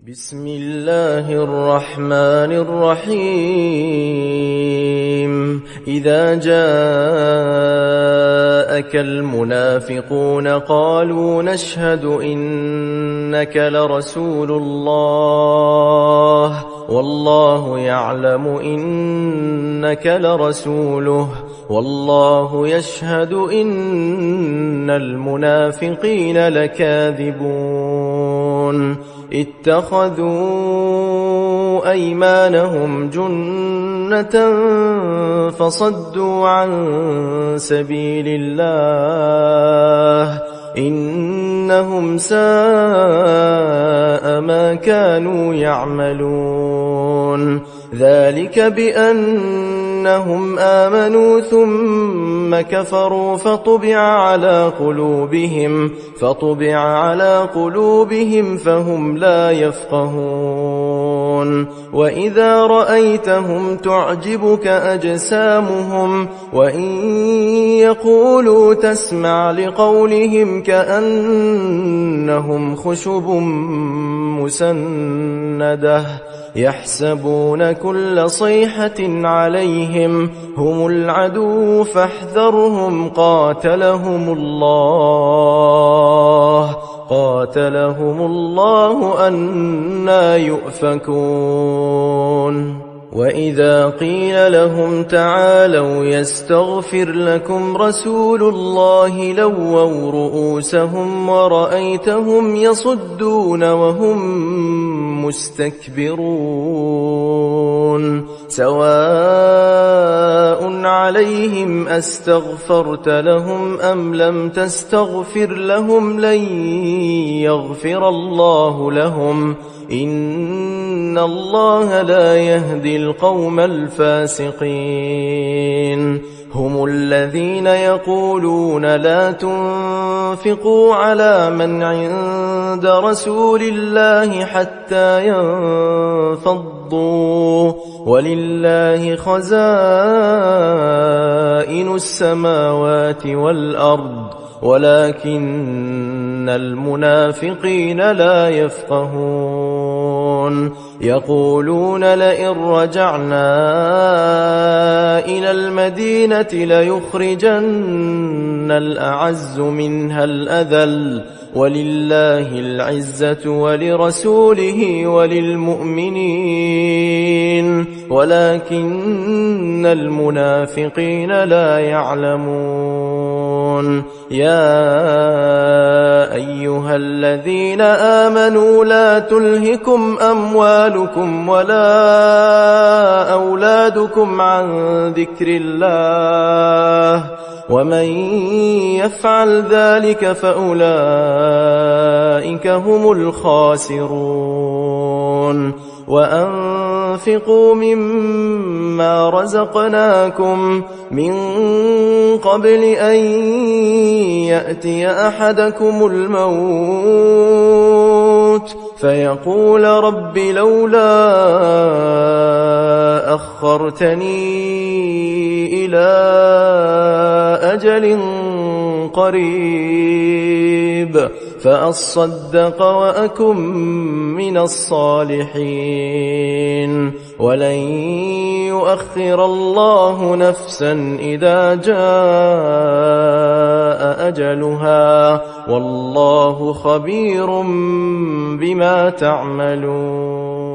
بسم الله الرحمن الرحيم إذا جاءك المنافقون قالوا نشهد إنك لرسول الله والله يعلم إنك لرسوله والله يشهد إن المنافقين لكاذبون اتخذوا أيمانهم جنة فصدوا عن سبيل الله إنهم ساء ما كانوا يعملون ذلك بأنهم آمنوا ثم كفروا فطبع على قلوبهم فهم لا يفقهون وإذا رأيتهم تعجبك أجسامهم وإن يقولوا تسمع لقولهم كأنهم خشب مسندة يحسبون كل صيحة عليهم هم العدو فاحذرهم قاتلهم الله أنى يؤفكون وإذا قيل لهم تعالوا يستغفر لكم رسول الله لووا رؤوسهم ورأيتهم يصدون وهم مستكبرون سواء عليهم أستغفرت لهم أم لم تستغفر لهم لن يغفر الله لهم إن الله لا يهدي القوم الفاسقين هم الذين يقولون لا تنفقوا على من عند رسول الله حتى ينفضوا ولله خزائن السماوات والأرض ولكن المنافقين لا يفقهون يقولون لئن رجعنا إلى المدينة ليخرجن الأعز منها الأذل ولله العزة ولرسوله وللمؤمنين ولكن المنافقين لا يعلمون يا أيها الذين آمنوا لا تلهكم أموالكم ولا أولادكم عن ذكر الله ومن يفعل ذلك فأولئك هم الخاسرون وأنفقوا مما رزقناكم من قبل أن يأتي أحدكم الموت فيقول رب لولا أخرتني إلى أجل قريب فأصدق وأكن من الصالحين ولن يؤخر الله نفسا إذا جاء أجلها والله خبير بما تعملون